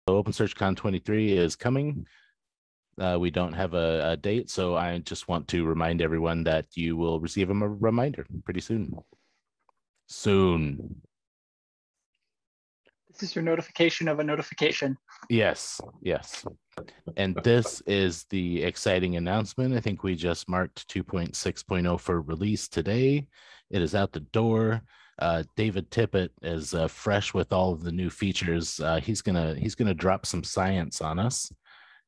OpenSearch 23 is coming. We don't have a date, so I just want to remind everyone that you will receive a reminder pretty soon. This is your notification of a notification. Yes. And this is the exciting announcement. I think we just marked 2.6.0 for release today. It is out the door. David Tippett is fresh with all of the new features. He's gonna drop some science on us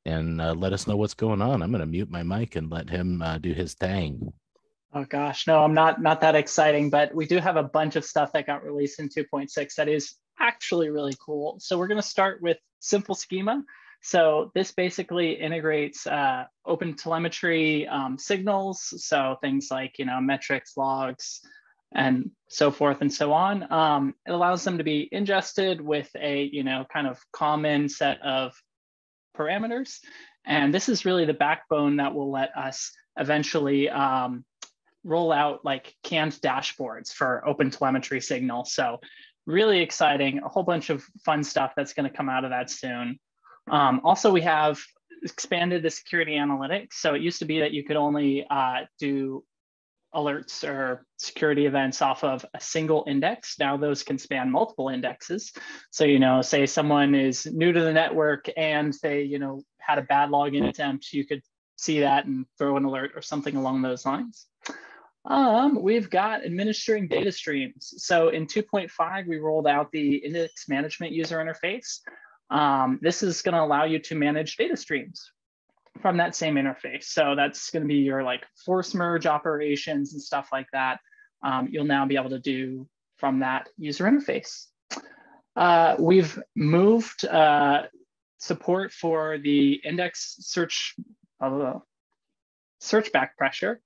and let us know what's going on. I'm gonna mute my mic and let him do his thing. Oh gosh, no, I'm not that exciting, but we do have a bunch of stuff that got released in 2.6 that is actually really cool. So we're going to start with simple schema. So this basically integrates open telemetry signals. So things like, metrics, logs, and so forth and so on. It allows them to be ingested with a, kind of common set of parameters. And this is really the backbone that will let us eventually roll out like canned dashboards for open telemetry signal. So really exciting, a whole bunch of fun stuff that's going to come out of that soon. Also, we have expanded the security analytics. So it used to be that you could only do alerts or security events off of a single index. Now those can span multiple indexes. So, say someone is new to the network and they, had a bad login attempt, you could see that and throw an alert or something along those lines. We've got administering data streams. So in 2.5, we rolled out the index management user interface. This is going to allow you to manage data streams from that same interface. So that's going to be your like force merge operations and stuff like that. You'll now be able to do from that user interface. We've moved support for the index search back pressure.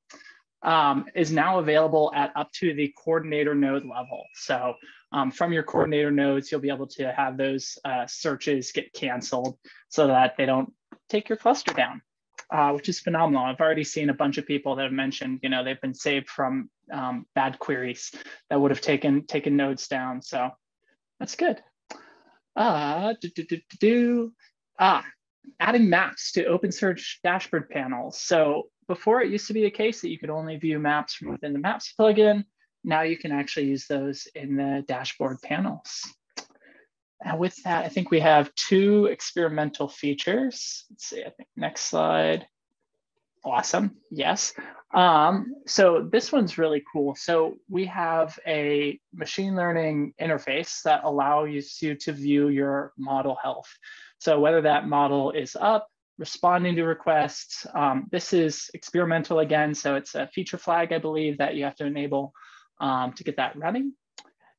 Is now available at up to the coordinator node level. So from your coordinator nodes, you'll be able to have those searches get canceled so that they don't take your cluster down, which is phenomenal. I've already seen a bunch of people that have mentioned, they've been saved from bad queries that would have taken nodes down. So that's good. Adding maps to OpenSearch dashboard panels. So before, it used to be a case that you could only view maps from within the Maps plugin. Now you can actually use those in the dashboard panels. And with that, I think we have 2 experimental features. Let's see, I think next slide. Awesome, yes. So this one's really cool. So we have a machine learning interface that allows you to view your model health. So whether that model is up, responding to requests. This is experimental again, so it's a feature flag, I believe, that you have to enable to get that running.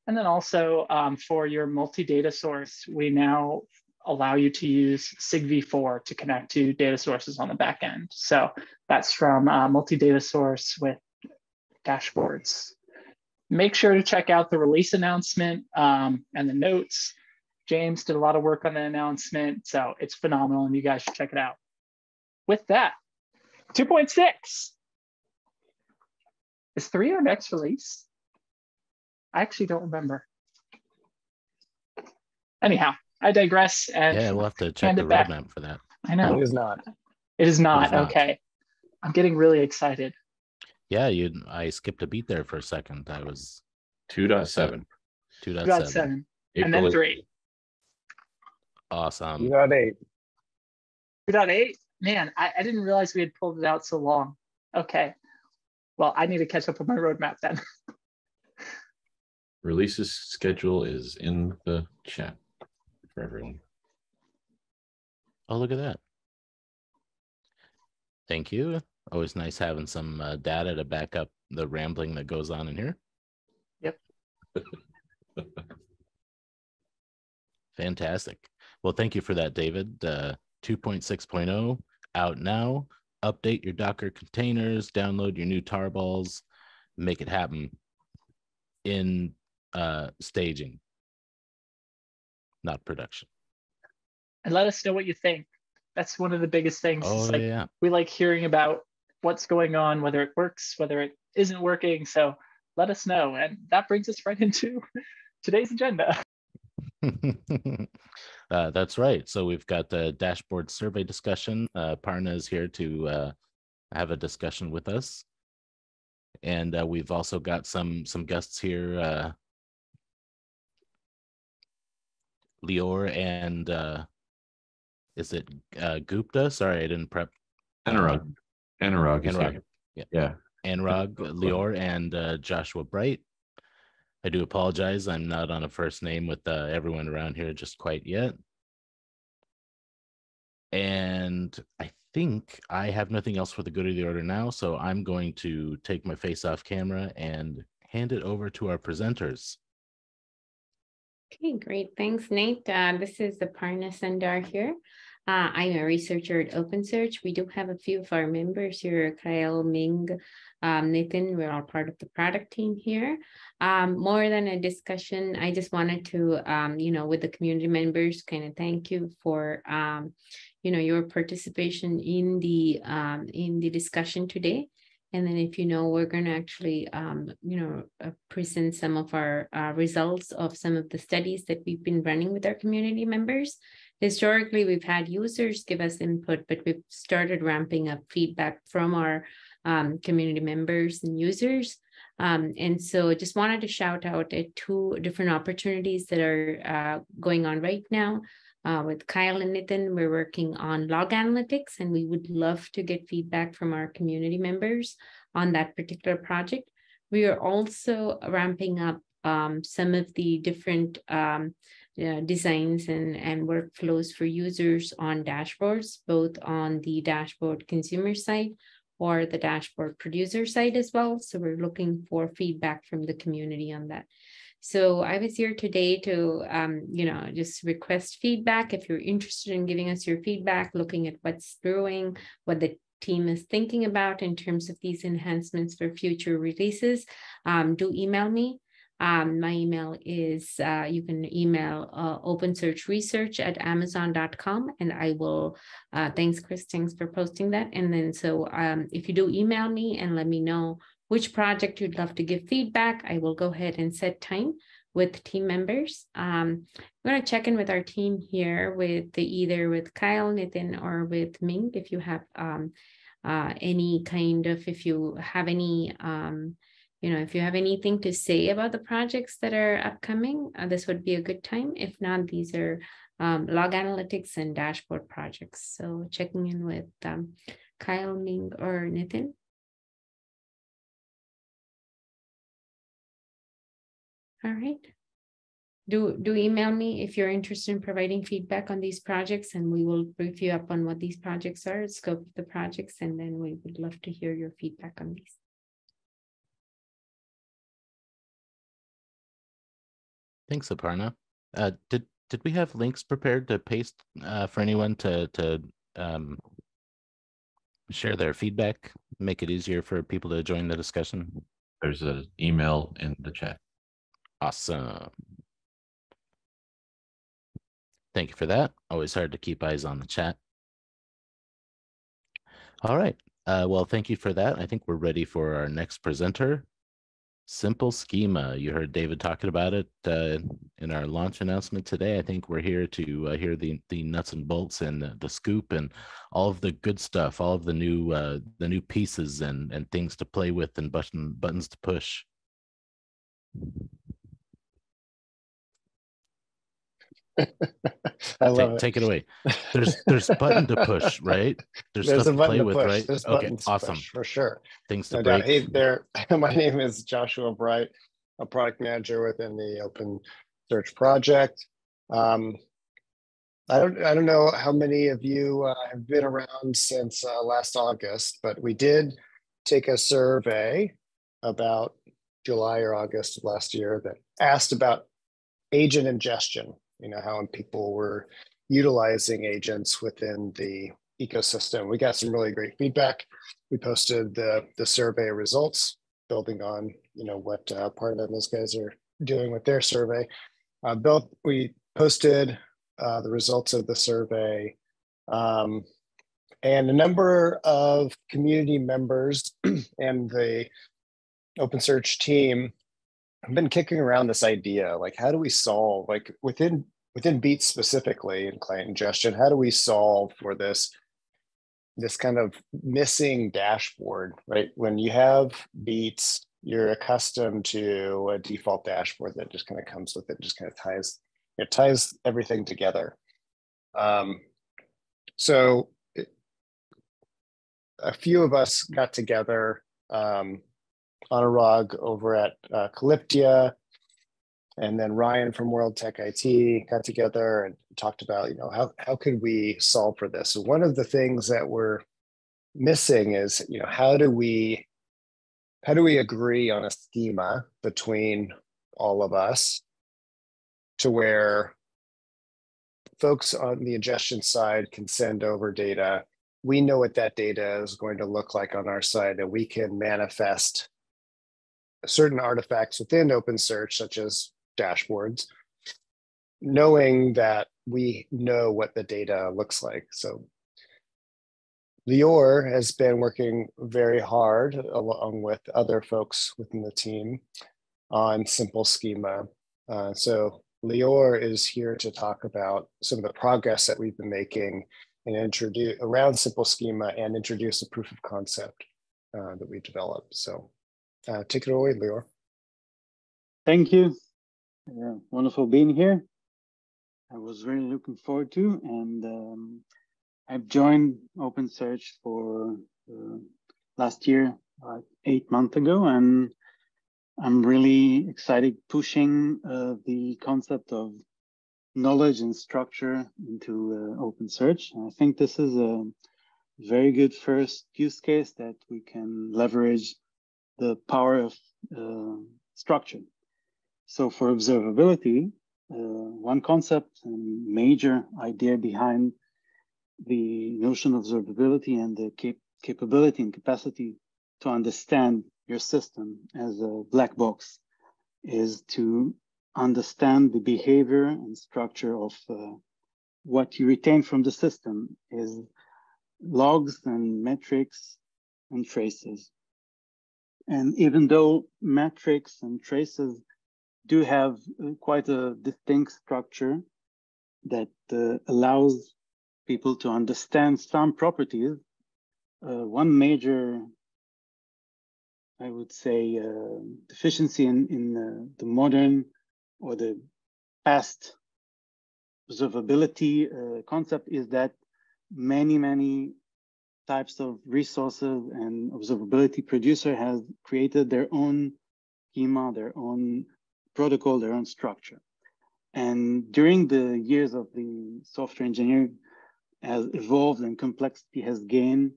And then also for your multi-data source, we now allow you to use SIGV4 to connect to data sources on the back end. So that's from multi-data source with dashboards. Make sure to check out the release announcement and the notes. James did a lot of work on the announcement, so it's phenomenal and you guys should check it out. With that, 2.6. Is 3 our next release? I actually don't remember. Anyhow, I digress. And yeah, we'll have to check the roadmap for that. I know. It is not. It is not. Okay. I'm getting really excited. Yeah, I skipped a beat there for a second. I was 2.7. 2.7. And then 3. Awesome. 2.8. 2.8? Man, I didn't realize we had pulled it out so long. Okay. Well, I need to catch up with my roadmap then. Releases schedule is in the chat for everyone. Oh, look at that. Thank you. Always nice having some data to back up the rambling that goes on in here. Yep. Fantastic. Well, thank you for that, David. 2.6.0 out now. Update your Docker containers, download your new tarballs, make it happen in staging, not production. And let us know what you think. That's one of the biggest things. Oh, yeah. We like hearing about what's going on, whether it works, whether it isn't working. So let us know. And that brings us right into today's agenda. That's right. So we've got the dashboard survey discussion. Parna is here to have a discussion with us. And we've also got some guests here, Lior and is it Gupta? Sorry, I didn't prep. Anurag. Anurag is Anurag. here. Yeah. Yeah. Anurag, Lior, and Joshua Bright. I do apologize. I'm not on a first name with everyone around here just quite yet. And I think I have nothing else for the good of the order now. So I'm going to take my face off camera and hand it over to our presenters. Okay, great. Thanks, Nate. This is Aparna Sundar here. I'm a researcher at OpenSearch. We do have a few of our members here, Kyle, Ming, Nathan. We're all part of the product team here. More than a discussion, I just wanted to, with the community members, kind of thank you for, your participation in the discussion today. And then if we're going to actually, present some of our results of some of the studies that we've been running with our community members. Historically, we've had users give us input, but we've started ramping up feedback from our community members and users. And so just wanted to shout out at two different opportunities that are going on right now. With Kyle and Nathan, we're working on log analytics, and we would love to get feedback from our community members on that particular project. We are also ramping up some of the different designs and workflows for users on dashboards, both on the dashboard consumer side or the dashboard producer side as well. So we're looking for feedback from the community on that. So I was here today to, just request feedback. If you're interested in giving us your feedback, looking at what's brewing, what the team is thinking about in terms of these enhancements for future releases, do email me. My email is, you can email opensearchresearch@amazon.com, and I will, thanks Chris, thanks for posting that. And then so if you do email me and let me know which project you'd love to give feedback, I will go ahead and set time with team members. I'm going to check in with our team here with either with Kyle, Nathan, or with Ming. If you have any kind of, if you have any, if you have anything to say about the projects that are upcoming, this would be a good time. If not, these are log analytics and dashboard projects. So checking in with Kyle, Ming, or Nathan. All right. Do email me if you're interested in providing feedback on these projects, and we will brief you up on what these projects are, scope of the projects, and then we would love to hear your feedback on these. Thanks, Aparna. Did we have links prepared to paste for anyone to share their feedback, make it easier for people to join the discussion? There's an email in the chat. Awesome. Thank you for that. Always hard to keep eyes on the chat. All right. Well, thank you for that. I think we're ready for our next presenter. Simple Schema. You heard David talking about it in our launch announcement today. I think we're here to hear the nuts and bolts and the scoop and all of the good stuff, all of the new pieces and things to play with and buttons to push. I love it. Take it away. There's button to push, right? There's stuff a to button play to with, push. right? There's Okay, buttons to awesome. push, for sure. Things to No break. doubt. Hey there. My name is Joshua Bright, a product manager within the OpenSearch project. I don't know how many of you have been around since last August, but we did take a survey about July or August of last year that asked about agent ingestion, how people were utilizing agents within the ecosystem. We got some really great feedback. We posted the survey results, building on what part of those guys are doing with their survey. We posted the results of the survey, and a number of community members and the OpenSearch team I've been kicking around this idea, like how do we solve, like within Beats specifically in client ingestion, how do we solve for this kind of missing dashboard, right? When you have Beats, you're accustomed to a default dashboard that just kind of comes with it, just kind of ties everything together. So a few of us got together, Anurag over at Calyptia, and then Ryan from World Tech IT got together and talked about, you know, how could we solve for this? So one of the things that we're missing is, you know, how do we agree on a schema between all of us to where folks on the ingestion side can send over data. We know what that data is going to look like on our side, and we can manifest certain artifacts within OpenSearch, such as dashboards, knowing that we know what the data looks like. So Lior has been working very hard along with other folks within the team on simple schema. So Lior is here to talk about some of the progress that we've been making and introduce around simple schema and introduce a proof of concept that we developed. So take it away, Lior. Thank you. Wonderful being here. I was really looking forward to, and I've joined OpenSearch for last year, 8 months ago, and I'm really excited pushing the concept of knowledge and structure into OpenSearch. And I think this is a very good first use case that we can leverage the power of structure. So for observability, one concept and major idea behind the notion of observability and the capability and capacity to understand your system as a black box is to understand the behavior and structure of what you retain from the system is logs and metrics and traces. And even though metrics and traces do have quite a distinct structure that allows people to understand some properties, one major, I would say, deficiency in the modern or the past observability concept is that many types of resources and observability producer has created their own schema, their own protocol, their own structure. And during the years of the software engineering has evolved and complexity has gained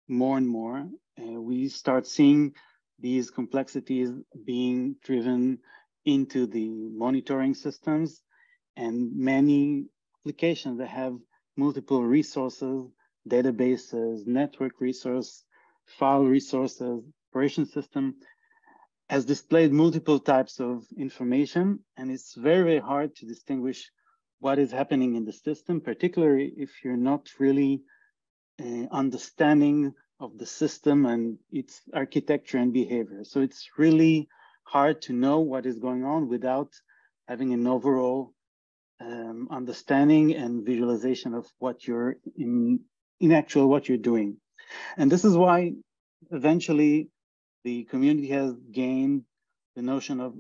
more and more, we start seeing these complexities being driven into the monitoring systems and many applications that have multiple resources, databases, network resource, file resources, operation system, has displayed multiple types of information, and it's very hard to distinguish what is happening in the system, particularly if you're not really understanding of the system and its architecture and behavior. So it's really hard to know what is going on without having an overall understanding and visualization of what you're in actual what you're doing. And this is why eventually the community has gained the notion of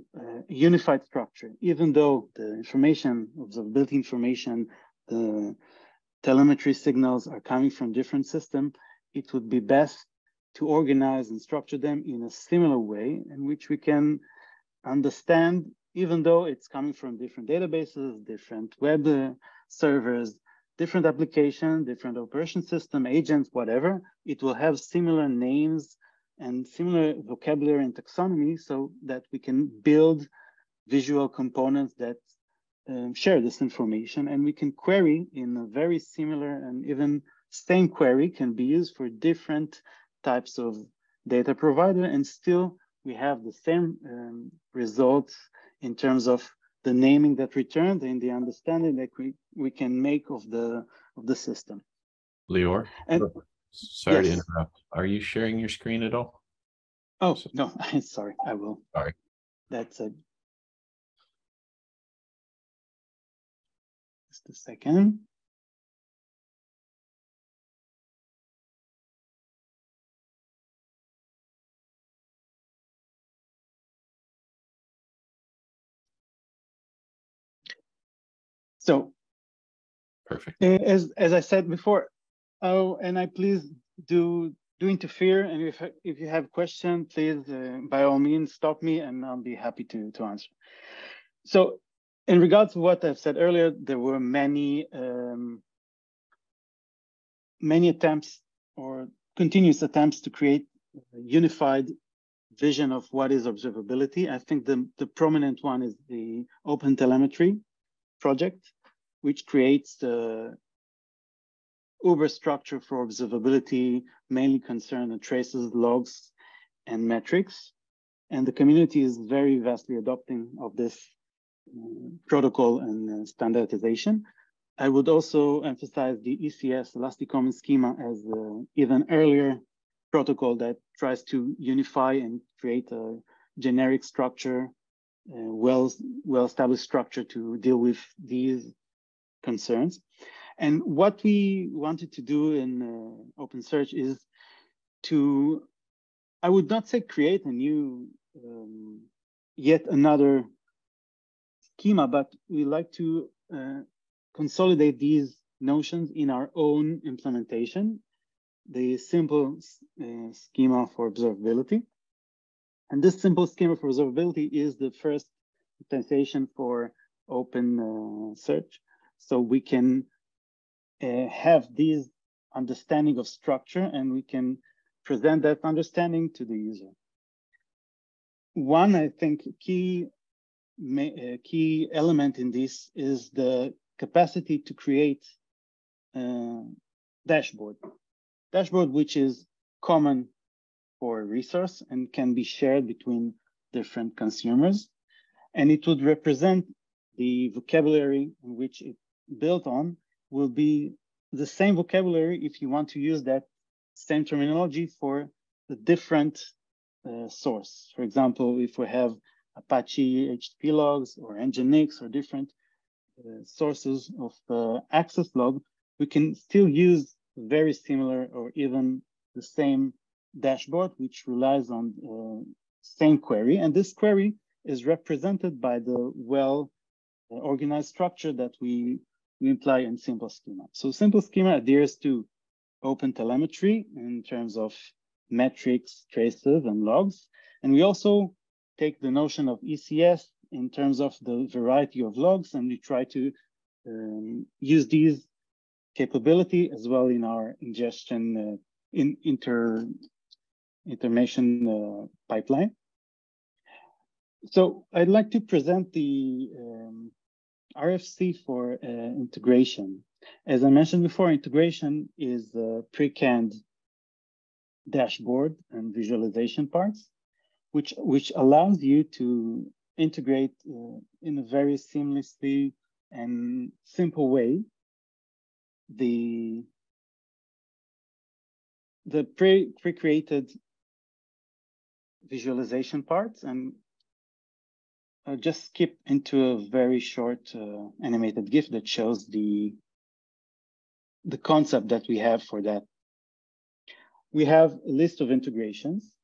unified structure. Even though the information, observability information, the telemetry signals are coming from different systems, it would be best to organize and structure them in a similar way in which we can understand, even though it's coming from different databases, different web servers, different application, different operation system, agents, whatever, it will have similar names and similar vocabulary and taxonomy so that we can build visual components that share this information, and we can query in a very similar and even same query can be used for different types of data provider, and still we have the same results in terms of the naming that returned and the understanding that we can make of the system. Lior, And sorry to yes. interrupt. Are you sharing your screen at all? Oh, no, sorry, I will. Sorry. That's a a second. So, Perfect. as I said before, and I please do interfere, and if you have questions, please by all means stop me, and I'll be happy to answer. So, in regards to what I've said earlier, there were many attempts or continuous attempts to create a unified vision of what is observability. I think the prominent one is the OpenTelemetry project, which creates the Uber structure for observability, mainly concerned with traces, logs, and metrics. And the community is very vastly adopting of this protocol and standardization. I would also emphasize the ECS, Elastic Common Schema, as an even earlier protocol that tries to unify and create a generic structure, well-established structure to deal with these concerns. And what we wanted to do in OpenSearch is to, I would not say create a new, yet another schema, but we like to consolidate these notions in our own implementation, the simple schema for observability. And this simple schema for observability is the first implementation for OpenSearch. So we can have these understanding of structure, and we can present that understanding to the user. One, I think, key element in this is the capacity to create a dashboard which is common for a resource and can be shared between different consumers. And it would represent the vocabulary in which it built on will be the same vocabulary if you want to use that same terminology for the different source. For example, if we have Apache HTTP logs or NGINX or different sources of access log, we can still use very similar or even the same dashboard, which relies on same query. And this query is represented by the well-organized structure that we imply in simple schema. So simple schema adheres to OpenTelemetry in terms of metrics, traces, and logs. And we also take the notion of ECS in terms of the variety of logs, and we try to use these capability as well in our ingestion intermission pipeline. So I'd like to present the RFC for integration. As I mentioned before, integration is a pre-canned dashboard and visualization parts, which allows you to integrate in a very seamlessly and simple way the pre-created visualization parts. And I'll just skip into a very short animated GIF that shows the concept that we have for that. We have a list of integrations.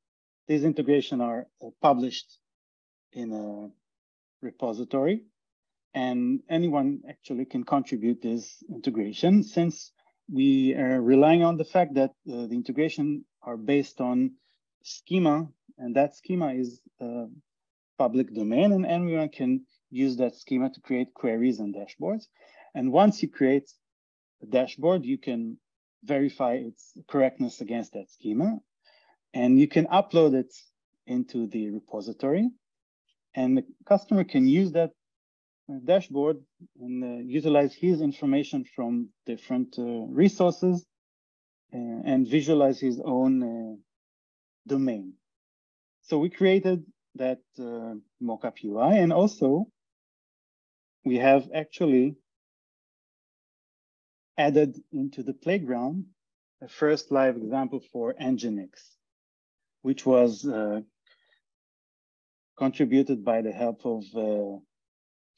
These integrations are published in a repository, and anyone actually can contribute this integration, since we are relying on the fact that the integration are based on schema, and that schema is public domain, and anyone can use that schema to create queries and dashboards. And once you create a dashboard, you can verify its correctness against that schema, and you can upload it into the repository, and the customer can use that dashboard and utilize his information from different resources and visualize his own domain. So we created that mockup UI, and also we have actually added into the playground a first live example for NGINX, which was contributed by the help of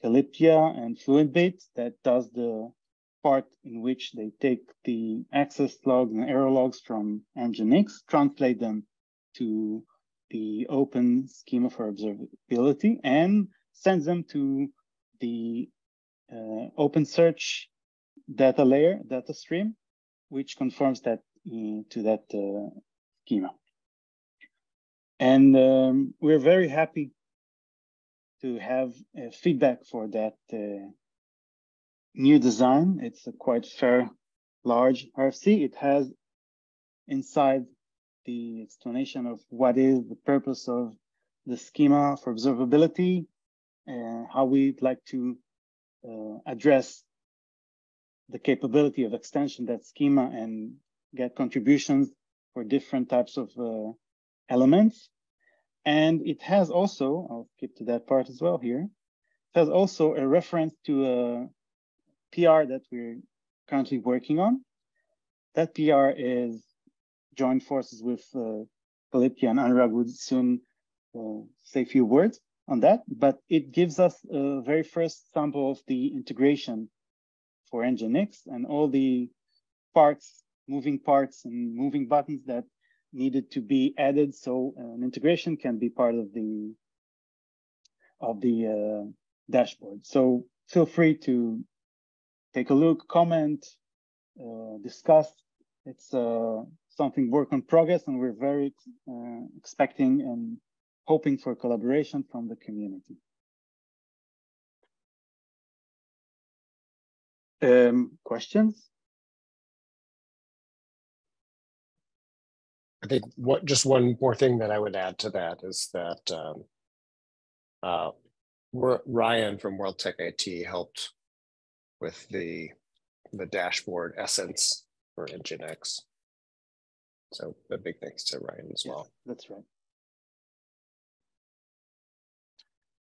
Calyptia and Fluent that does the part in which they take the access logs and error logs from NGINX, translate them to the open schema for observability, and sends them to the OpenSearch data layer, data stream, which conforms that to that schema. And we're very happy to have feedback for that new design. It's a quite fair, large RFC. It has inside the explanation of what is the purpose of the schema for observability and how we'd like to address the capability of extension that schema and get contributions for different types of elements. And it has also, I'll skip to that part as well here, it has also a reference to a PR that we're currently working on. That PR is joined forces with Calyptia, and Anurag would soon say a few words on that, but it gives us a very first sample of the integration for NGINX and all the parts, moving parts and moving buttons that needed to be added, so an integration can be part of the dashboard. So feel free to take a look, comment, discuss. It's something work in progress, and we're very expecting and hoping for collaboration from the community. Questions? I think just one more thing that I would add to that is that Ryan from World Tech IT helped with the dashboard essence for NGINX. So a big thanks to Ryan as well. That's right.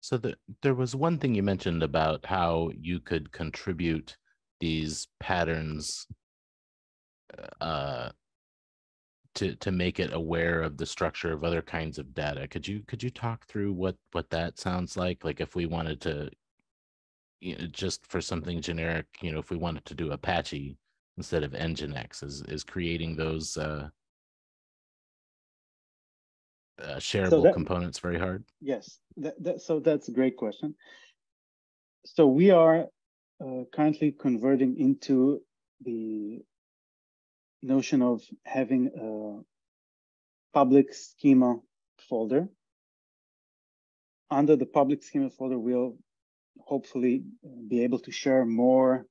So there was one thing you mentioned about how you could contribute these patterns to make it aware of the structure of other kinds of data. Could you talk through what that sounds like? Like if we wanted to, just for something generic, if we wanted to do Apache instead of NGINX, is creating those shareable components very hard? Yes, so that's a great question. So we are currently converting into the notion of having a public schema folder. Under the public schema folder, we'll hopefully be able to share more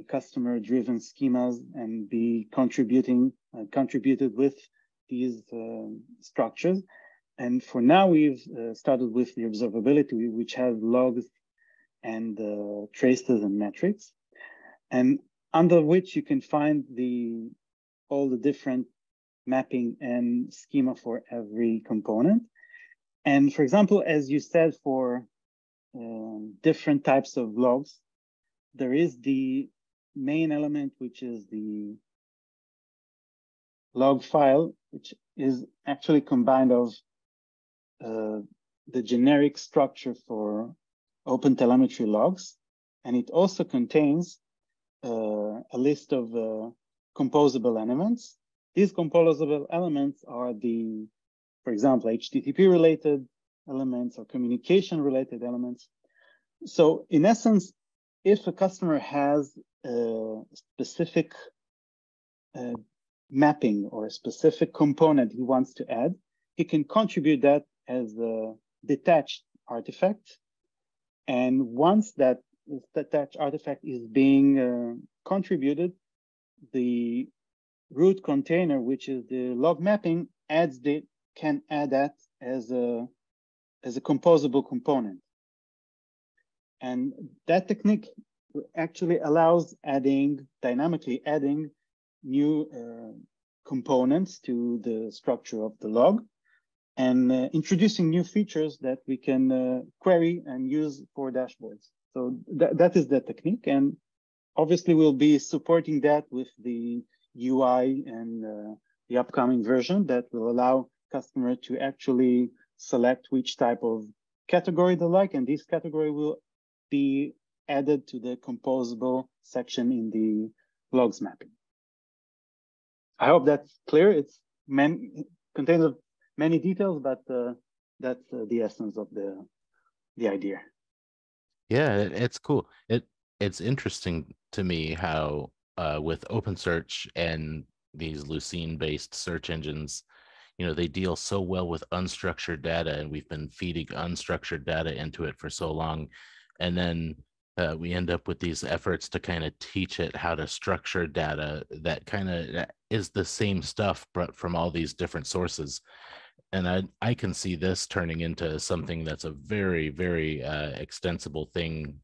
customer-driven schemas and be contributed with these structures. And for now, we've started with the observability, which has logs and traces and metrics, and under which you can find all the different mapping and schema for every component. And for example, as you said, for different types of logs, there is the main element, which is the log file, which is actually combined of the generic structure for OpenTelemetry logs. And it also contains a list of composable elements. These composable elements are for example, HTTP related elements or communication related elements. So in essence, if a customer has a specific mapping or a specific component he wants to add, he can contribute that as a detached artifact. And once that detached artifact is being contributed, the root container, which is the log mapping, can add that as a composable component. And that technique actually allows dynamically adding new components to the structure of the log and introducing new features that we can query and use for dashboards. So that is the technique. And obviously we'll be supporting that with the UI and the upcoming version that will allow customer to actually select which type of category they like. And this category will be added to the composable section in the logs mapping. I hope that's clear. It's contains of many details, but that's the essence of the idea. Yeah, it's cool. It's interesting to me how with OpenSearch and these Lucene-based search engines, you know, they deal so well with unstructured data, and we've been feeding unstructured data into it for so long, and then we end up with these efforts to kind of teach it how to structure data that kind of is the same stuff, but from all these different sources. And I can see this turning into something that's a very, very extensible thing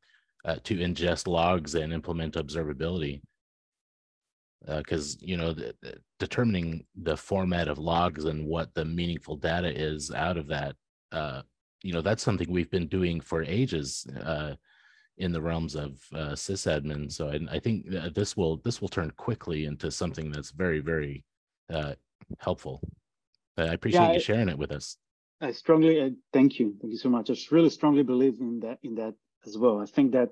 to ingest logs and implement observability. Because, you know, determining the format of logs and what the meaningful data is out of that, you know, that's something we've been doing for ages in the realms of sysadmin. So I think this will turn quickly into something that's very, very helpful. I appreciate you sharing it with us. I strongly thank you so much. I really strongly believe in that as well. I think that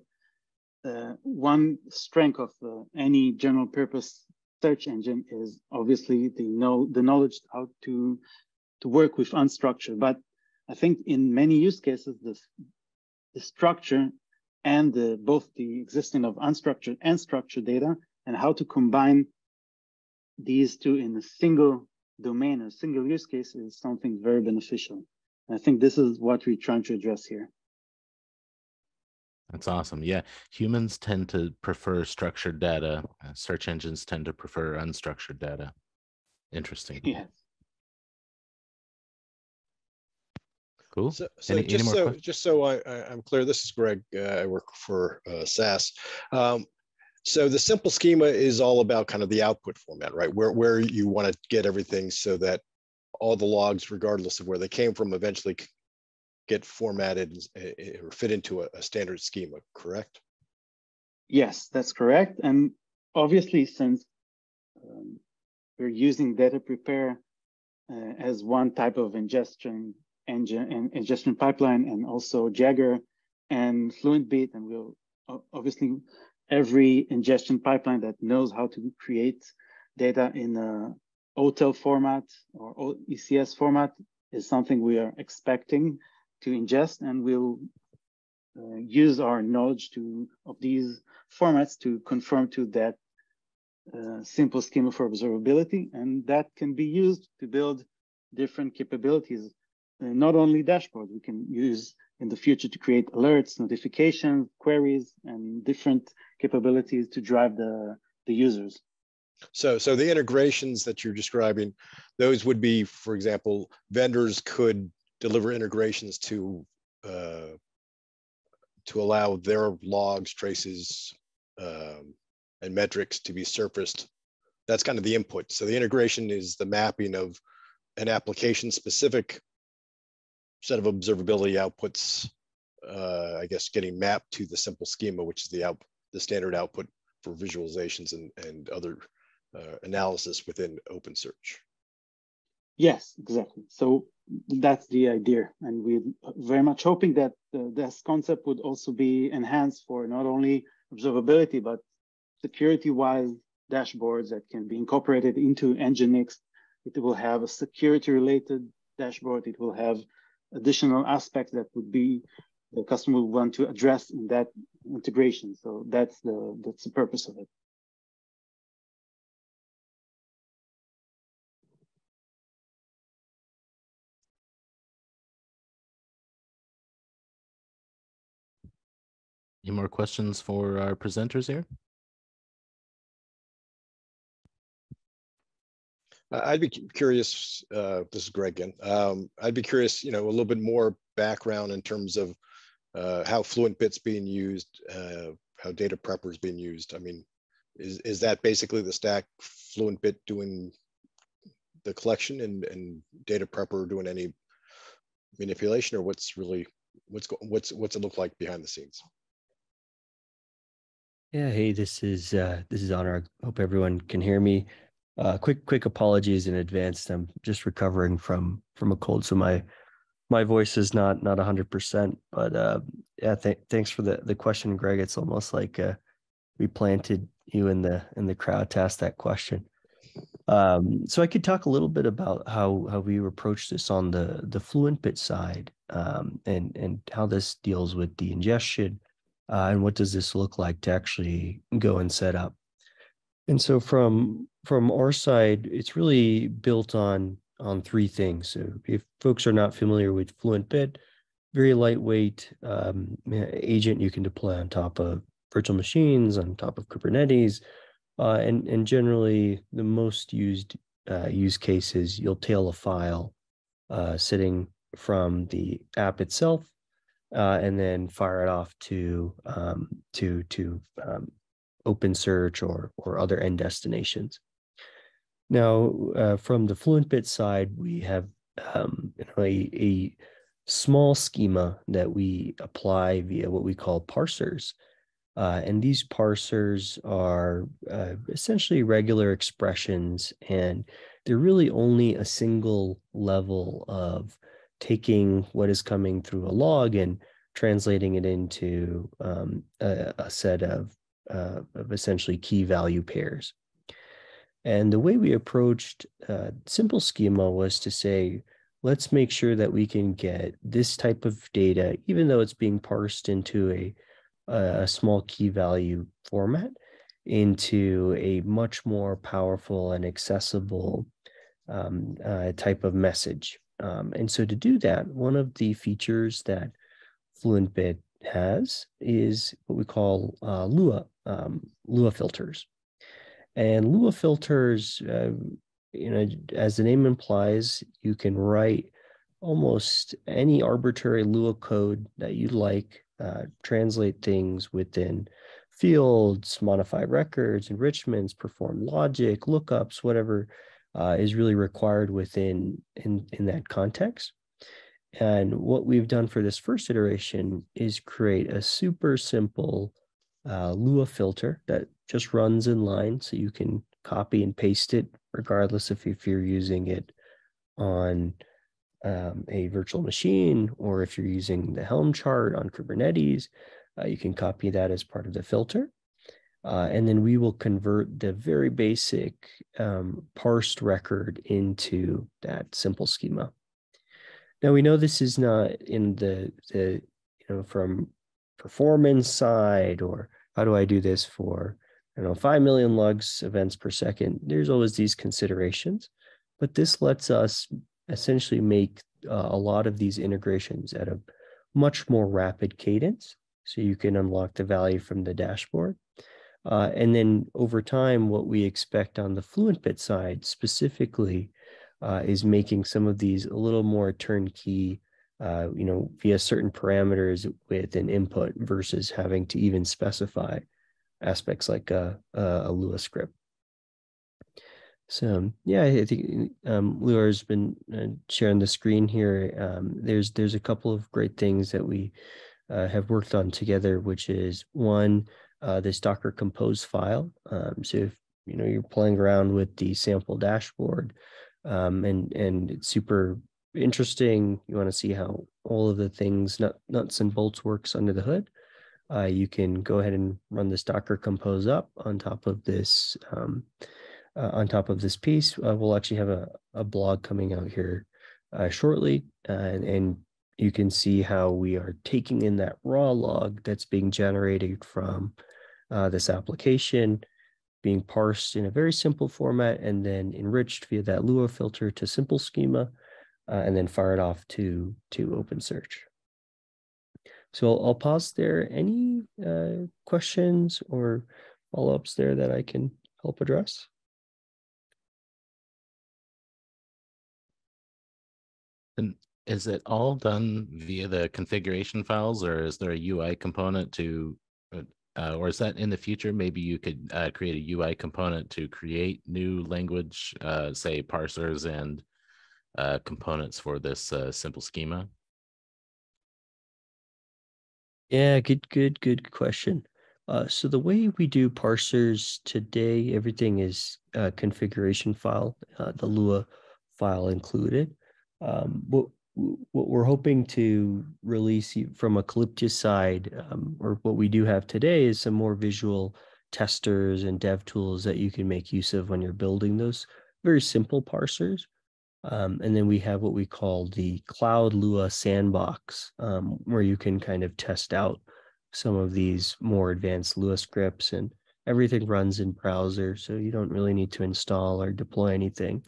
one strength of any general purpose search engine is obviously the knowledge how to work with unstructured. But I think in many use cases, the structure and both the existing of unstructured and structured data, and how to combine these two in a single domain, a single use case, is something very beneficial. And I think this is what we're trying to address here. That's awesome. Yeah, humans tend to prefer structured data. Search engines tend to prefer unstructured data. Interesting. Yes. Cool. So Any more questions? just so I'm clear, this is Greg. I work for SAS. So the simple schema is all about kind of the output format, right? Where you want to get everything so that all the logs, regardless of where they came from, eventually get formatted or fit into a standard schema, correct? Yes, that's correct. And obviously, since we're using data prepare as one type of ingestion engine and ingestion pipeline, and also Jagger and Fluent Beat, and we'll obviously every ingestion pipeline that knows how to create data in a OTEL format or ECS format is something we are expecting to ingest, and we'll use our knowledge of these formats to conform to that simple schema for observability, and that can be used to build different capabilities. Not only dashboards, we can use in the future to create alerts, notifications, queries, and different capabilities to drive the users. So the integrations that you're describing, those would be, for example, vendors could deliver integrations to allow their logs, traces, and metrics to be surfaced. That's kind of the input. So the integration is the mapping of an application-specific set of observability outputs, I guess, getting mapped to the simple schema, which is the standard output for visualizations and other analysis within OpenSearch. Yes, exactly. So that's the idea, and we're very much hoping that this concept would also be enhanced for not only observability but security-wise dashboards that can be incorporated into NGINX. It will have a security-related dashboard. It will have additional aspects that would be the customer will want to address in that integration. So that's the purpose of it. Any more questions for our presenters here? I'd be curious, this is Greg again. I'd be curious, a little bit more background in terms of how Fluent Bit's being used, how Data Prepper is being used. I mean, is that basically the stack, Fluent Bit doing the collection and Data Prepper doing any manipulation, or what's it look like behind the scenes? Yeah, hey, this is Honor. I hope everyone can hear me. Quick apologies in advance. I'm just recovering from a cold, so my voice is not 100%. But Yeah, thanks for the question, Greg. It's almost like we planted you in the crowd to ask that question. So I could talk a little bit about how we approach this on the Fluent bit side, and how this deals with the ingestion, and what does this look like to actually go and set up. And so from our side, it's really built on three things. So if folks are not familiar with Fluent bit, very lightweight agent you can deploy on top of virtual machines, on top of Kubernetes, and generally the most used use cases, you'll tail a file sitting from the app itself, and then fire it off to OpenSearch or other end destinations. Now, from the Fluent bit side, we have a small schema that we apply via what we call parsers. And these parsers are essentially regular expressions, and they're really only a single level of taking what is coming through a log and translating it into a set of essentially key value pairs. And the way we approached simple schema was to say, let's make sure that we can get this type of data, even though it's being parsed into a small key value format, into a much more powerful and accessible type of message. And so to do that, one of the features that FluentBit has is what we call Lua filters. And Lua filters, as the name implies, you can write almost any arbitrary Lua code that you'd like, translate things within fields, modify records, enrichments, perform logic, lookups, whatever is really required within in that context. And what we've done for this first iteration is create a super simple Lua filter that just runs in line, so you can copy and paste it regardless if you're using it on a virtual machine, or if you're using the Helm chart on Kubernetes, you can copy that as part of the filter. And then we will convert the very basic parsed record into that simple schema. Now, we know this is not in the from performance side, or how do I do this for 5 million logs events per second. There's always these considerations, but this lets us essentially make a lot of these integrations at a much more rapid cadence, so you can unlock the value from the dashboard. And then over time, what we expect on the FluentBit side specifically is making some of these a little more turnkey, via certain parameters with an input, versus having to even specify aspects like a Lua script. So yeah, I think Lua has been sharing the screen here. There's a couple of great things that we have worked on together, which is one, this Docker Compose file. So if you're playing around with the sample dashboard, and it's super interesting, you want to see how all of the things, nuts and bolts, works under the hood, you can go ahead and run this Docker Compose up on top of this piece. We'll actually have a blog coming out here shortly, and you can see how we are taking in that raw log that's being generated from this application, being parsed in a very simple format, and then enriched via that Lua filter to simple schema, and then fired off to OpenSearch. So I'll pause there. Any questions or follow-ups there that I can help address? And is it all done via the configuration files, or is there a UI component to, or is that in the future? Maybe you could create a UI component to create new language, say parsers and components for this simple schema? Yeah, good question. So the way we do parsers today, everything is configuration file, the Lua file included. what we're hoping to release from a Calyptia side, or what we do have today, is some more visual testers and dev tools that you can make use of when you're building those very simple parsers. And then we have what we call the Cloud Lua sandbox, where you can kind of test out some of these more advanced Lua scripts, and everything runs in browser, so you don't really need to install or deploy anything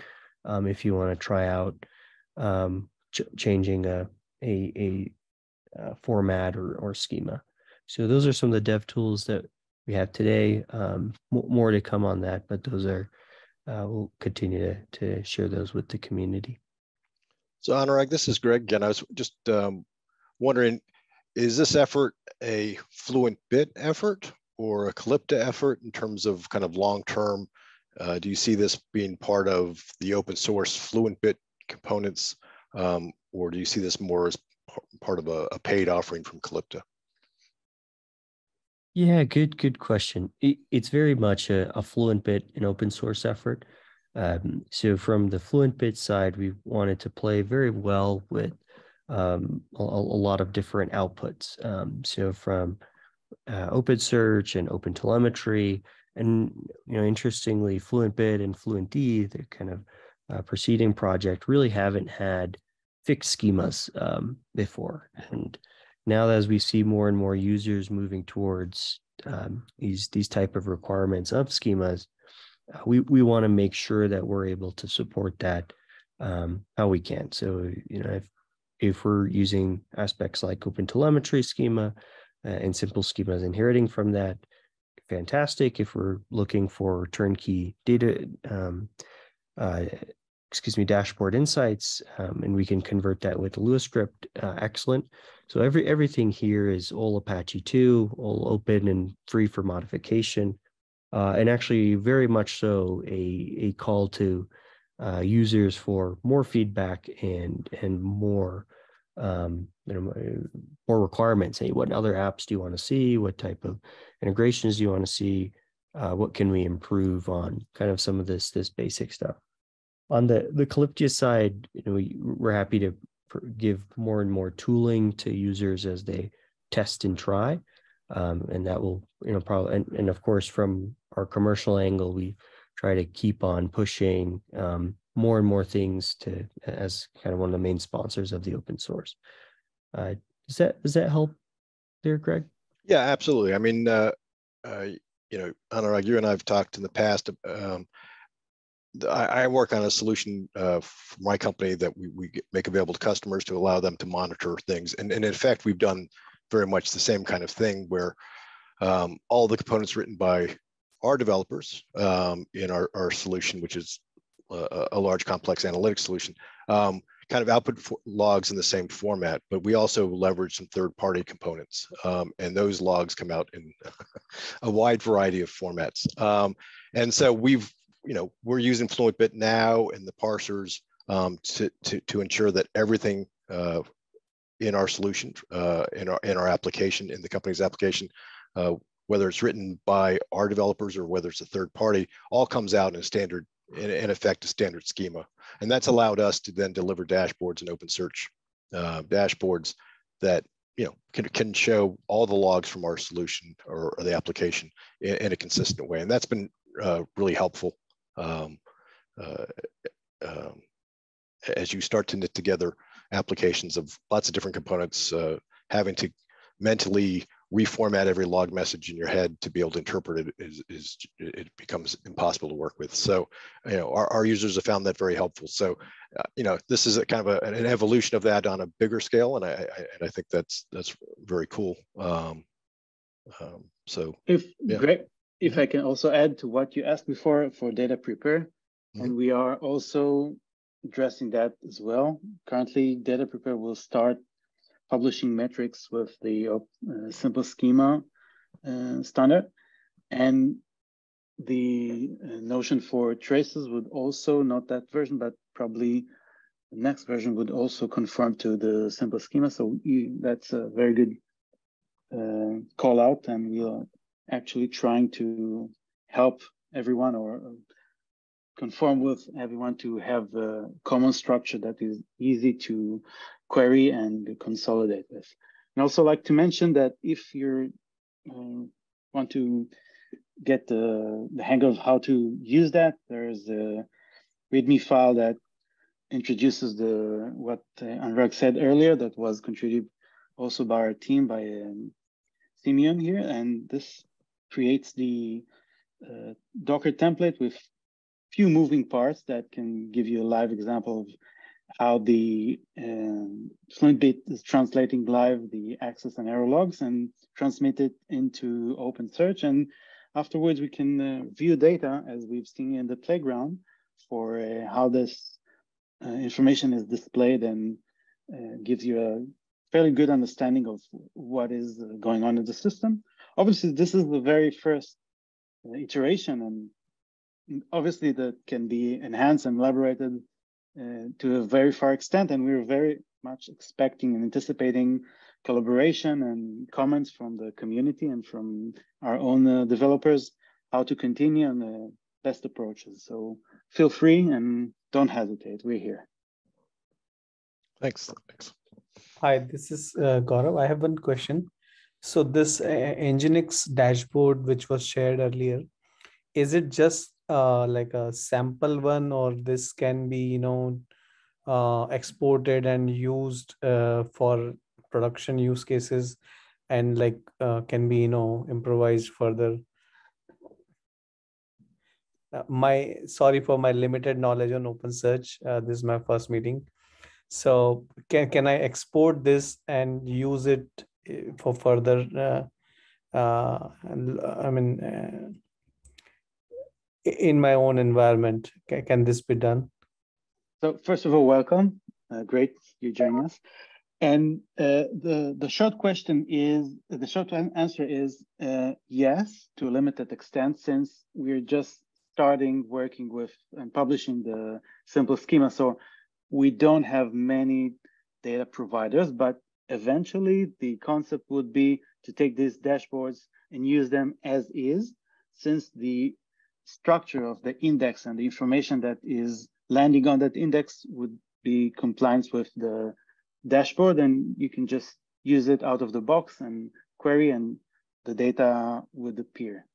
if you want to try out changing a format or schema. So those are some of the dev tools that we have today. More to come on that, but those are we'll continue to share those with the community. So Anurag, this is Greg again. I was just wondering, is this effort a Fluent Bit effort or a Calyptia effort in terms of kind of long-term? Do you see this being part of the open source Fluent Bit components, or do you see this more as part of a paid offering from Calyptia? Yeah, good question. It's very much a Fluent Bit and open source effort. So from the Fluent Bit side, we wanted to play very well with a lot of different outputs. So from OpenSearch and OpenTelemetry, and interestingly, Fluent Bit and Fluent D, the kind of preceding project, really haven't had fixed schemas before. And now, as we see more and more users moving towards these type of requirements of schemas, we want to make sure that we're able to support that how we can. So, if we're using aspects like OpenTelemetry schema and simple schemas inheriting from that, fantastic. If we're looking for turnkey data, dashboard insights, and we can convert that with a Lua script, excellent. So everything here is all Apache 2, all open and free for modification, and actually very much so a call to users for more feedback and more more requirements. Hey, what other apps do you want to see? What type of integrations do you want to see? What can we improve on? Kind of some of this basic stuff. On the Calyptia side, we're happy to give more and more tooling to users as they test and try, and that will probably and of course from our commercial angle, we try to keep on pushing more and more things as kind of one of the main sponsors of the open source. Does that help there, Greg? Yeah, absolutely. I mean, Anurag, you and I have talked in the past. I work on a solution for my company that we make available to customers to allow them to monitor things. And in effect, we've done very much the same kind of thing where all the components written by our developers in our solution, which is a large complex analytics solution, kind of output logs in the same format, but we also leverage some third-party components, and those logs come out in a wide variety of formats. And so we're using Fluent Bit now and the parsers to ensure that everything in our solution, in our application, in the company's application, whether it's written by our developers or whether it's a third party, all comes out in a standard, in effect, a standard schema. And that's allowed us to then deliver dashboards and OpenSearch dashboards that can show all the logs from our solution or the application in a consistent way. And that's been really helpful as you start to knit together applications of lots of different components, having to mentally reformat every log message in your head to be able to interpret it it becomes impossible to work with. So, our users have found that very helpful. So, this is a kind of an evolution of that on a bigger scale, and I think that's very cool. Greg, if I can also add to what you asked before for data prepare, and we are also addressing that as well. Currently, data prepare will start publishing metrics with the simple schema standard, and the notion for traces would also, not that version, but probably the next version would also conform to the simple schema. So that's a very good call out, and we are actually trying to help everyone or conform with everyone to have a common structure that is easy to query and consolidate with. And also like to mention that if you want to get the hang of how to use that, there's a README file that introduces what Anurag said earlier that was contributed also by our team, by Simeon here. And this creates the Docker template with few moving parts that can give you a live example of how the FluentBit is translating live the access and error logs and transmit it into OpenSearch. And afterwards, we can view data as we've seen in the playground for how this information is displayed, and gives you a fairly good understanding of what is going on in the system. Obviously, this is the very first iteration, and obviously that can be enhanced and elaborated to a very far extent, and we're very much expecting and anticipating collaboration and comments from the community and from our own developers, how to continue on the best approaches. So feel free and don't hesitate, we're here. Thanks. Hi, this is Gaurav. I have one question. So this NGINX dashboard, which was shared earlier, is it just like a sample one, or this can be, exported and used for production use cases, and like can be, improvised further? Sorry for my limited knowledge on OpenSearch. This is my first meeting. So can I export this and use it for further, in my own environment? Can this be done? So first of all, welcome. Great you joining us. And the short question is, the short answer is yes, to a limited extent, since we're just starting working with and publishing the simple schema. So we don't have many data providers, but eventually the concept would be to take these dashboards and use them as is, since the structure of the index and the information that is landing on that index would be compliant with the dashboard, and you can just use it out of the box and query, and the data would appear.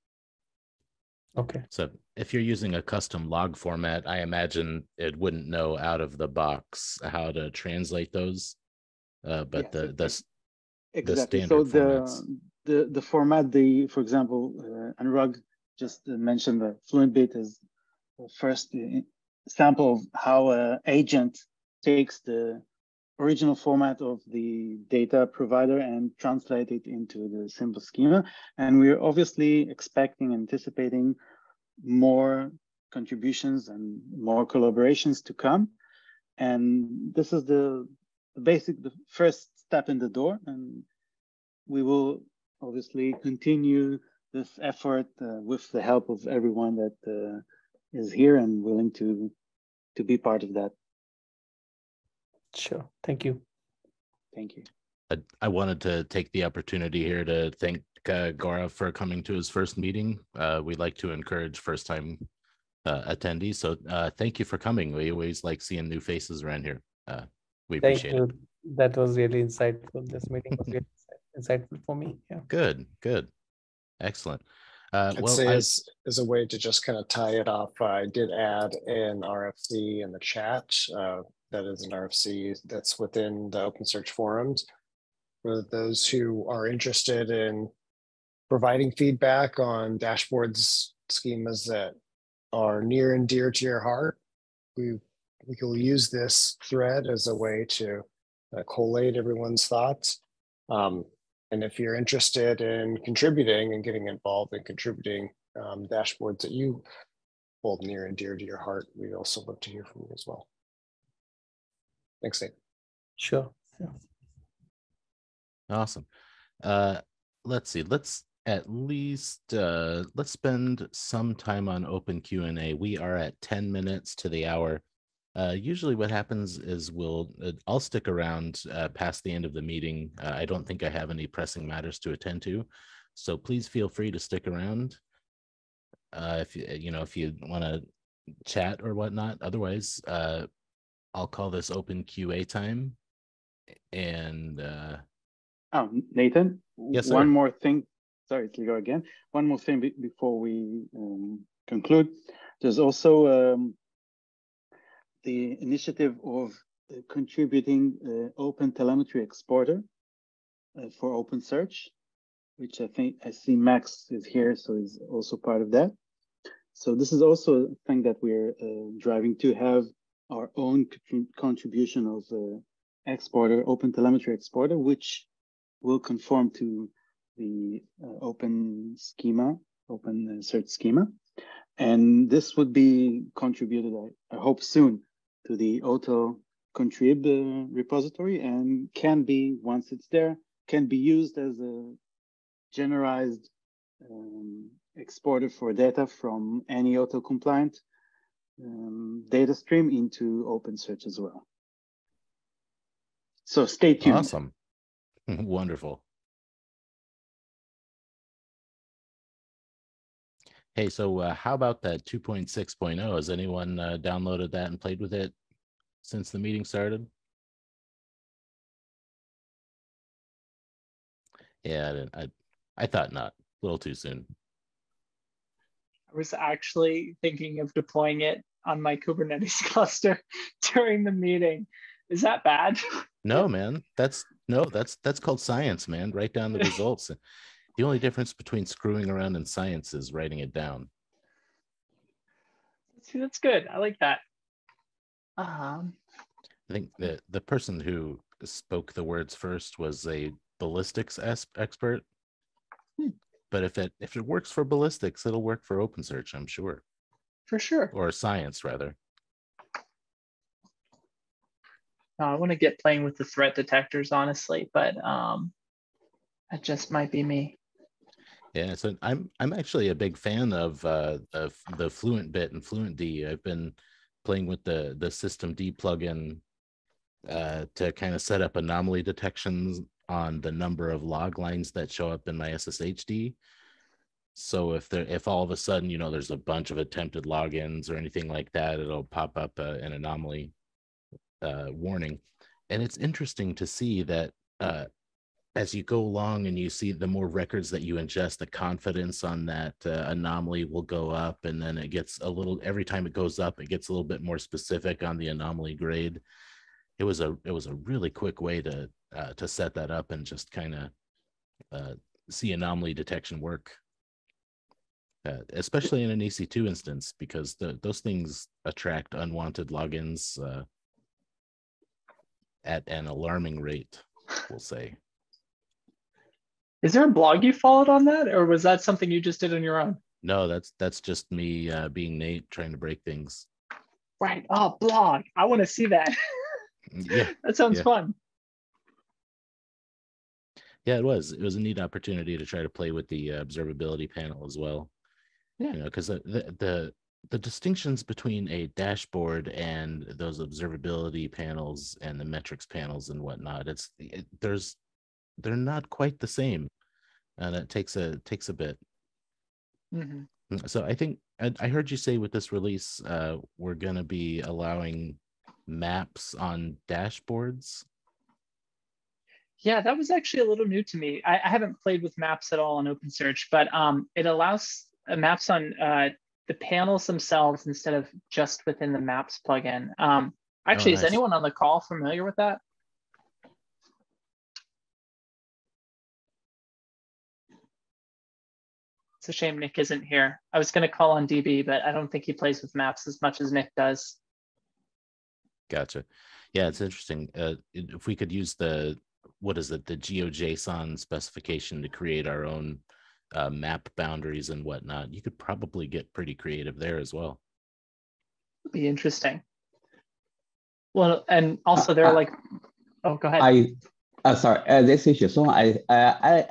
Okay. So if you're using a custom log format, I imagine it wouldn't know out of the box how to translate those. But yes, the standard so formats. the format, for example, Anurag just mentioned the FluentBit is the first sample of how an agent takes the original format of the data provider and translate it into the simple schema. And we're obviously expecting, anticipating more contributions and more collaborations to come. And this is the first step in the door. And we will obviously continue this effort with the help of everyone that is here and willing to be part of that. Sure. Thank you. Thank you. I wanted to take the opportunity here to thank Gaurav for coming to his first meeting. We like to encourage first-time attendees. So thank you for coming. We always like seeing new faces around here. We appreciate it. That was really insightful. This meeting was really insightful for me. Yeah. Good. Excellent. I'd say as a way to just kind of tie it off, I did add an RFC in the chat. That is an RFC that's within the OpenSearch forums for those who are interested in providing feedback on dashboards, schemas that are near and dear to your heart. We will use this thread as a way to collate everyone's thoughts. And if you're interested in contributing and getting involved in contributing dashboards that you hold near and dear to your heart, we'd also love to hear from you as well. Thanks, Nate. Sure. Yeah. Awesome. Let's see. Let's at least let's spend some time on open Q&A. We are at 10 minutes to the hour. Usually what happens is I'll stick around past the end of the meeting. I don't think I have any pressing matters to attend to, so please feel free to stick around if you want to chat or whatnot. Otherwise, I'll call this open QA time, And Nathan, yes, sir. one more thing. Sorry to go again. One more thing before we conclude. There's also the initiative of contributing Open Telemetry Exporter for OpenSearch, which I think I see Max is here, so he's also part of that. So this is also a thing that we're driving to have our own contribution of exporter, Open Telemetry Exporter, which will conform to the open schema, OpenSearch schema. And this would be contributed, I hope soon, to the OTEL contrib repository, and can be, once it's there, can be used as a generalized exporter for data from any OTEL compliant data stream into OpenSearch as well. So stay tuned. Awesome. Wonderful. Hey, so how about that 2.6.0? Has anyone downloaded that and played with it since the meeting started? Yeah, I thought not. A little too soon. I was actually thinking of deploying it on my Kubernetes cluster during the meeting. Is that bad? No, man. That's called science, man. Write down the results. The only difference between screwing around and science is writing it down. See, that's good. I like that. I think the person who spoke the words first was a ballistics expert. But if it works for ballistics, it'll work for OpenSearch, I'm sure. For sure. Or science, rather. No, I want to get playing with the threat detectors, honestly, but it just might be me. Yeah, so I'm actually a big fan of the Fluent bit and Fluent D. I've been playing with the systemd plugin to kind of set up anomaly detections on the number of log lines that show up in my SSHD. So if all of a sudden, you know, there's a bunch of attempted logins or anything like that, it'll pop up an anomaly warning. And it's interesting to see that as you go along and you see the more records that you ingest, the confidence on that anomaly will go up, and then it gets a little, every time it goes up, it gets a little bit more specific on the anomaly grade. It was a really quick way to set that up and just kind of see anomaly detection work, especially in an EC2 instance, because those things attract unwanted logins at an alarming rate, we'll say. Is there a blog you followed on that, or was that something you just did on your own? No, that's just me being Nate, trying to break things. Right. Oh, blog. I want to see that. Yeah. That sounds fun. Yeah, it was a neat opportunity to try to play with the observability panel as well. Yeah. You know, because the distinctions between a dashboard and those observability panels and the metrics panels and whatnot, they're not quite the same, and it takes a bit. Mm-hmm. So I think I heard you say with this release, we're going to be allowing maps on dashboards. Yeah, that was actually a little new to me. I haven't played with maps at all on OpenSearch, but it allows maps on the panels themselves instead of just within the maps plugin. Actually, nice. Is anyone on the call familiar with that? It's a shame Nick isn't here. I was going to call on DB, but I don't think he plays with maps as much as Nick does. Gotcha. Yeah, it's interesting. If we could use the GeoJSON specification to create our own map boundaries and whatnot, you could probably get pretty creative there as well. It'd be interesting. Well, and also they're like, oh, go ahead. Sorry, this issue. So I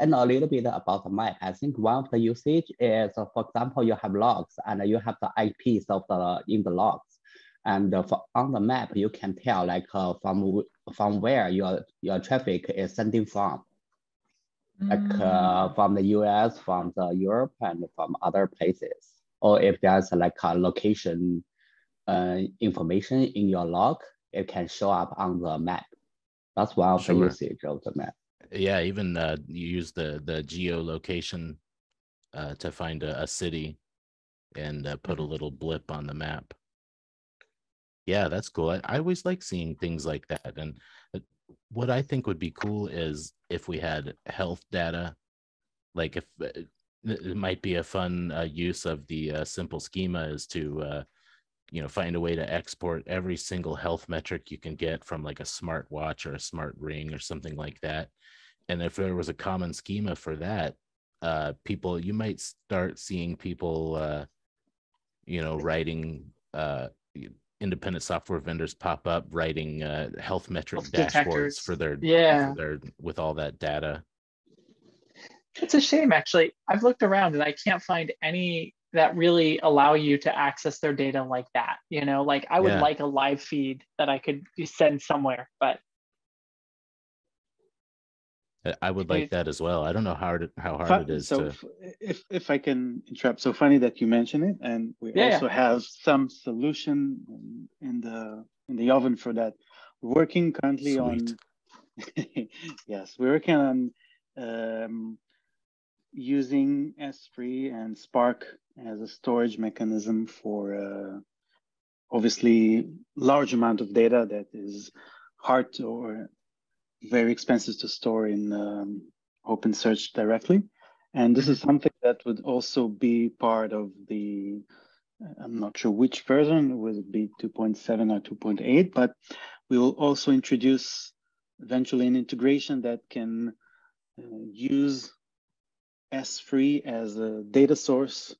know a little bit about the map. I think one of the usage is, for example, you have logs and you have the IPs of in the logs, and on the map you can tell like from where your traffic is sending from, like from the US, from the Europe, and from other places. Or if there's like a location information in your log, it can show up on the map. That's one of the Sure. usage of the map. Yeah, even you use the geolocation to find a city and put a little blip on the map. Yeah, that's cool. I always like seeing things like that. And what I think would be cool is if we had health data, like if it might be a fun use of the simple schema is to find a way to export every single health metric you can get from like a smart watch or a smart ring or something like that. And if there was a common schema for that, you might start seeing people writing independent software vendors pop up writing health metric dashboards for their with all that data. It's a shame, actually. I've looked around and I can't find any that really allow you to access their data like that. Like I would like a live feed that I could send somewhere, but I would like that as well. I don't know how hard it is to. If I can interrupt, so funny that you mention it, and we also have some solution in the oven for that. We're working currently on. Yes, we're working on using S3 and Spark as a storage mechanism for obviously large amount of data that is hard to, or very expensive to store in OpenSearch directly. And this is something that would also be part of the, I'm not sure which version, will it be 2.7 or 2.8, but we will also introduce eventually an integration that can use S3 as a data source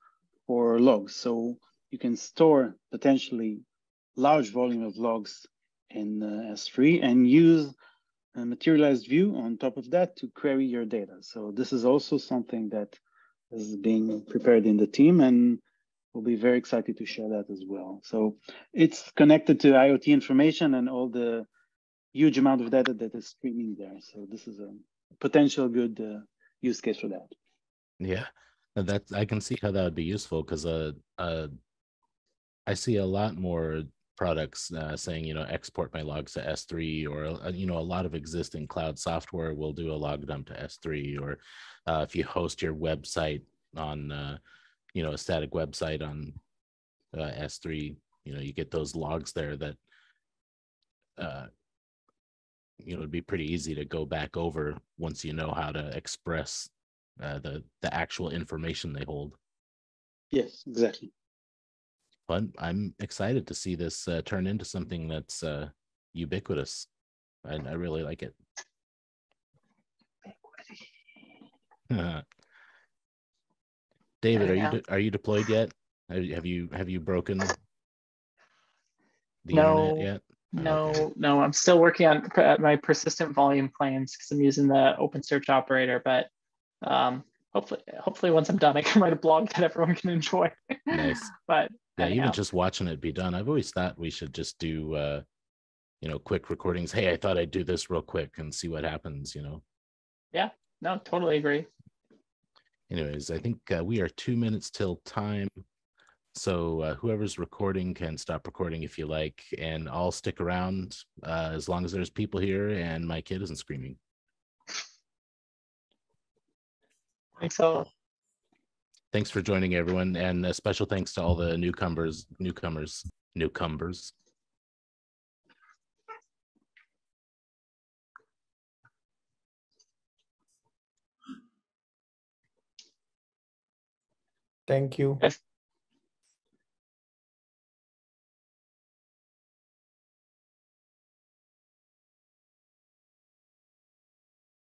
for logs. So you can store potentially large volume of logs in S3 and use a materialized view on top of that to query your data. So this is also something that is being prepared in the team, and we'll be very excited to share that as well. So it's connected to IoT information and all the huge amount of data that is streaming there. So this is a potential good use case for that. Yeah, I can see how that would be useful, because I see a lot more products saying, export my logs to S3, or a lot of existing cloud software will do a log dump to S3, or if you host your website on a static website on S3, you get those logs there that it'd be pretty easy to go back over once you know how to express the actual information they hold. Yes, exactly. But I'm excited to see this turn into something that's ubiquitous. I really like it. David, are you deployed yet? Have you broken the internet yet? No. I'm still working on my persistent volume claims because I'm using the OpenSearch operator. But hopefully once I'm done, I can write a blog that everyone can enjoy. Nice. But yeah, even just watching it be done, I've always thought we should just do quick recordings. Hey, I thought I'd do this real quick and see what happens. Yeah, no, totally agree. Anyways, I think we are 2 minutes till time. So whoever's recording can stop recording if you like, and I'll stick around as long as there's people here and my kid isn't screaming. Thanks all. Thanks for joining, everyone, and a special thanks to all the newcomers. Thank you. Yes.